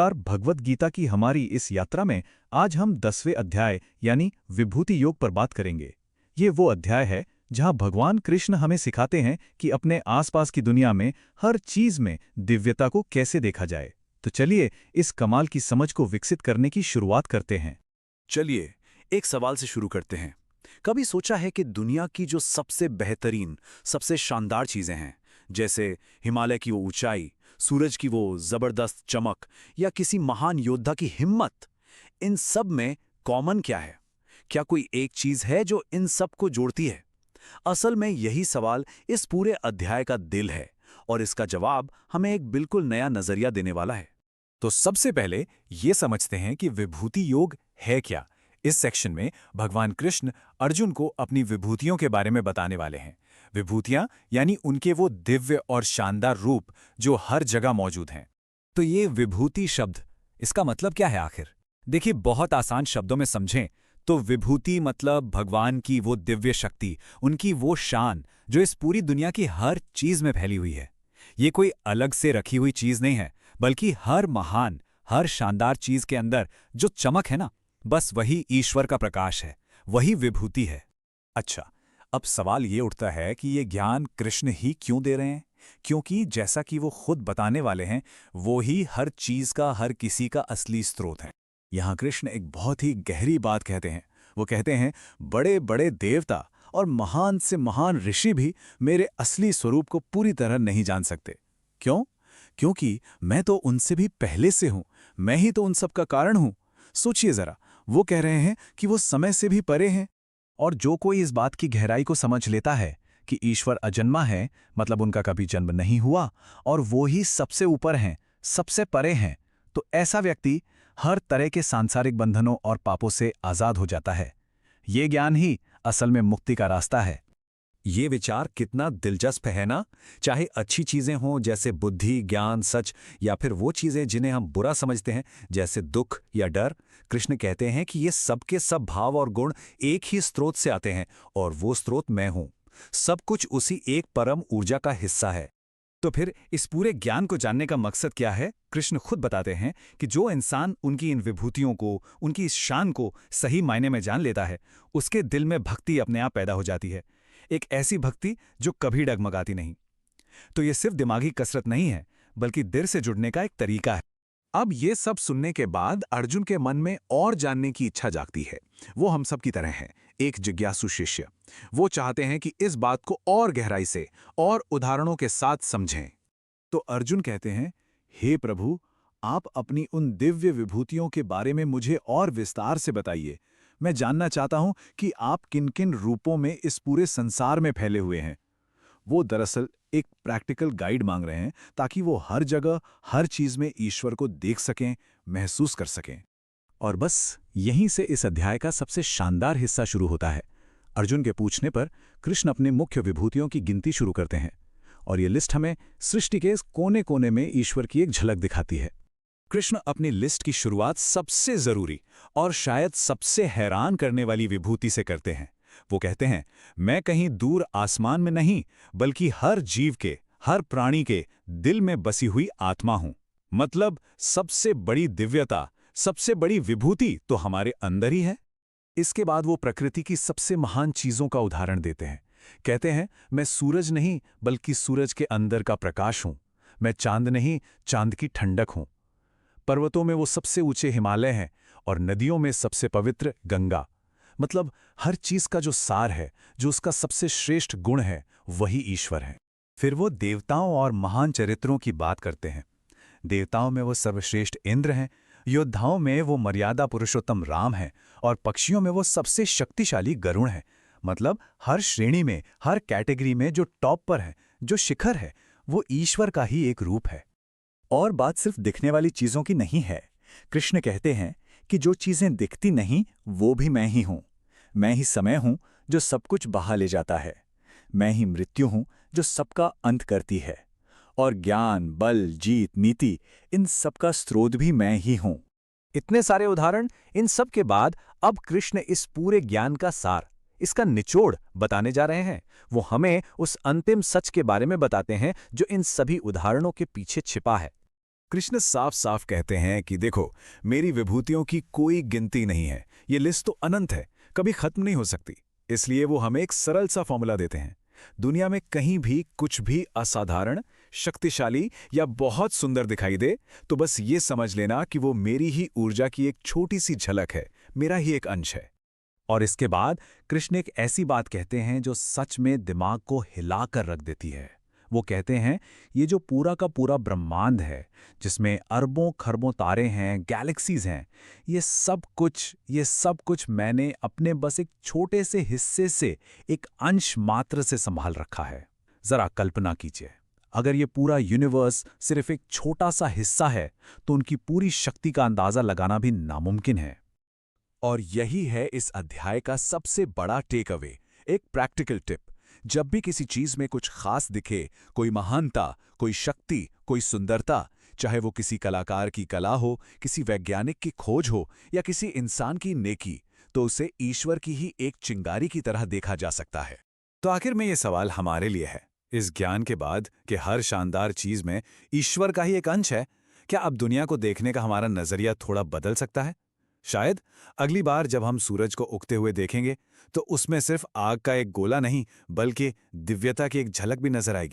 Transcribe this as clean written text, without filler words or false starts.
नमस्कार। भगवत गीता की हमारी इस यात्रा में आज हम 10वें अध्याय यानी विभूति योग पर बात करेंगे। ये वो अध्याय है जहां भगवान कृष्ण हमें सिखाते हैं कि अपने आसपास की दुनिया में हर चीज में दिव्यता को कैसे देखा जाए। तो चलिए इस कमाल की समझ को विकसित करने की शुरुआत करते हैं। चलिए एक सवाल से शुरू करते हैं। कभी सोचा है कि दुनिया की जो सबसे बेहतरीन, सबसे शानदार चीजें हैं, जैसे हिमालय की वो ऊंचाई, सूरज की वो जबरदस्त चमक या किसी महान योद्धा की हिम्मत, इन सब में कॉमन क्या है? क्या कोई एक चीज है जो इन सब को जोड़ती है? असल में यही सवाल इस पूरे अध्याय का दिल है और इसका जवाब हमें एक बिल्कुल नया नजरिया देने वाला है। तो सबसे पहले ये समझते हैं कि विभूति योग है क्या। इस सेक्शन में भगवान कृष्ण अर्जुन को अपनी विभूतियों के बारे में बताने वाले हैं। विभूतियां यानी उनके वो दिव्य और शानदार रूप जो हर जगह मौजूद हैं। तो ये विभूति शब्द, इसका मतलब क्या है आखिर? देखिए, बहुत आसान शब्दों में समझें तो विभूति मतलब भगवान की वो दिव्य शक्ति, उनकी वो शान जो इस पूरी दुनिया की हर चीज में फैली हुई है। ये कोई अलग से रखी हुई चीज नहीं है, बल्कि हर महान, हर शानदार चीज के अंदर जो चमक है ना, बस वही ईश्वर का प्रकाश है, वही विभूति है। अच्छा, अब सवाल ये उठता है कि ये ज्ञान कृष्ण ही क्यों दे रहे हैं? क्योंकि जैसा कि वो खुद बताने वाले हैं, वो ही हर चीज का, हर किसी का असली स्रोत है। यहाँ कृष्ण एक बहुत ही गहरी बात कहते हैं। वो कहते हैं, बड़े बड़े देवता और महान से महान ऋषि भी मेरे असली स्वरूप को पूरी तरह नहीं जान सकते। क्यों? क्योंकि मैं तो उनसे भी पहले से हूं, मैं ही तो उन सब का कारण हूं। सोचिए जरा, वो कह रहे हैं कि वो समय से भी परे हैं। और जो कोई इस बात की गहराई को समझ लेता है कि ईश्वर अजन्मा है, मतलब उनका कभी जन्म नहीं हुआ और वो ही सबसे ऊपर हैं, सबसे परे हैं, तो ऐसा व्यक्ति हर तरह के सांसारिक बंधनों और पापों से आजाद हो जाता है। ये ज्ञान ही असल में मुक्ति का रास्ता है। ये विचार कितना दिलचस्प है ना? चाहे अच्छी चीजें हों जैसे बुद्धि, ज्ञान, सच, या फिर वो चीजें जिन्हें हम बुरा समझते हैं जैसे दुख या डर, कृष्ण कहते हैं कि ये सब के सब भाव और गुण एक ही स्रोत से आते हैं और वो स्रोत मैं हूं। सब कुछ उसी एक परम ऊर्जा का हिस्सा है। तो फिर इस पूरे ज्ञान को जानने का मकसद क्या है? कृष्ण खुद बताते हैं कि जो इंसान उनकी इन विभूतियों को, उनकी इस शान को सही मायने में जान लेता है, उसके दिल में भक्ति अपने आप पैदा हो जाती है। एक ऐसी भक्ति जो कभी डगमगाती नहीं। तो ये सिर्फ दिमागी कसरत नहीं है, बल्कि दिल से जुड़ने का एक तरीका है। अब ये सब सुनने के बाद अर्जुन के मन में और जानने की इच्छा जागती है। वो हम सब की तरह हैं, एक जिज्ञासु शिष्य। वो चाहते हैं कि इस बात को और गहराई से और उदाहरणों के साथ समझें। तो अर्जुन कहते हैं, हे प्रभु, आप अपनी उन दिव्य विभूतियों के बारे में मुझे और विस्तार से बताइए। मैं जानना चाहता हूं कि आप किन किन रूपों में इस पूरे संसार में फैले हुए हैं। वो दरअसल एक प्रैक्टिकल गाइड मांग रहे हैं ताकि वो हर जगह, हर चीज में ईश्वर को देख सकें, महसूस कर सकें। और बस यहीं से इस अध्याय का सबसे शानदार हिस्सा शुरू होता है। अर्जुन के पूछने पर कृष्ण अपने मुख्य विभूतियों की गिनती शुरू करते हैं और ये लिस्ट हमें सृष्टि के इस कोने कोने में ईश्वर की एक झलक दिखाती है। कृष्ण अपनी लिस्ट की शुरुआत सबसे जरूरी और शायद सबसे हैरान करने वाली विभूति से करते हैं। वो कहते हैं, मैं कहीं दूर आसमान में नहीं, बल्कि हर जीव के, हर प्राणी के दिल में बसी हुई आत्मा हूं। मतलब सबसे बड़ी दिव्यता, सबसे बड़ी विभूति तो हमारे अंदर ही है। इसके बाद वो प्रकृति की सबसे महान चीजों का उदाहरण देते हैं। कहते हैं, मैं सूरज नहीं, बल्कि सूरज के अंदर का प्रकाश हूं। मैं चांद नहीं, चांद की ठंडक हूं। पर्वतों में वो सबसे ऊंचे हिमालय हैं और नदियों में सबसे पवित्र गंगा। मतलब हर चीज का जो सार है, जो उसका सबसे श्रेष्ठ गुण है, वही ईश्वर है। फिर वो देवताओं और महान चरित्रों की बात करते हैं। देवताओं में वो सर्वश्रेष्ठ इंद्र हैं, योद्धाओं में वो मर्यादा पुरुषोत्तम राम हैं और पक्षियों में वो सबसे शक्तिशाली गरुड़ हैं। मतलब हर श्रेणी में, हर कैटेगरी में जो टॉप पर है, जो शिखर है, वो ईश्वर का ही एक रूप है। और बात सिर्फ दिखने वाली चीजों की नहीं है। कृष्ण कहते हैं कि जो चीजें दिखती नहीं, वो भी मैं ही हूं। मैं ही समय हूं जो सब कुछ बहा ले जाता है। मैं ही मृत्यु हूं जो सबका अंत करती है। और ज्ञान, बल, जीत, नीति, इन सबका स्रोत भी मैं ही हूं। इतने सारे उदाहरण, इन सब के बाद अब कृष्ण इस पूरे ज्ञान का सार, इसका निचोड़ बताने जा रहे हैं। वो हमें उस अंतिम सच के बारे में बताते हैं जो इन सभी उदाहरणों के पीछे छिपा है। कृष्ण साफ साफ कहते हैं कि देखो, मेरी विभूतियों की कोई गिनती नहीं है, ये लिस्ट तो अनंत है, कभी खत्म नहीं हो सकती। इसलिए वो हमें एक सरल सा फॉर्मूला देते हैं। दुनिया में कहीं भी कुछ भी असाधारण, शक्तिशाली या बहुत सुंदर दिखाई दे, तो बस ये समझ लेना कि वो मेरी ही ऊर्जा की एक छोटी सी झलक है, मेरा ही एक अंश है। और इसके बाद कृष्ण एक ऐसी बात कहते हैं जो सच में दिमाग को हिलाकर रख देती है। वो कहते हैं, ये जो पूरा का पूरा ब्रह्मांड है, जिसमें अरबों खरबों तारे हैं, गैलेक्सीज हैं, ये सब कुछ मैंने अपने बस एक छोटे से हिस्से से, एक अंश मात्र से संभाल रखा है। जरा कल्पना कीजिए, अगर ये पूरा यूनिवर्स सिर्फ एक छोटा सा हिस्सा है, तो उनकी पूरी शक्ति का अंदाजा लगाना भी नामुमकिन है। और यही है इस अध्याय का सबसे बड़ा टेक अवे, एक प्रैक्टिकल टिप। जब भी किसी चीज में कुछ खास दिखे, कोई महानता, कोई शक्ति, कोई सुंदरता, चाहे वो किसी कलाकार की कला हो, किसी वैज्ञानिक की खोज हो या किसी इंसान की नेकी, तो उसे ईश्वर की ही एक चिंगारी की तरह देखा जा सकता है। तो आखिर में ये सवाल हमारे लिए है, इस ज्ञान के बाद कि हर शानदार चीज में ईश्वर का ही एक अंश है, क्या अब दुनिया को देखने का हमारा नजरिया थोड़ा बदल सकता है? शायद अगली बार जब हम सूरज को उगते हुए देखेंगे, तो उसमें सिर्फ आग का एक गोला नहीं, बल्कि दिव्यता की एक झलक भी नजर आएगी।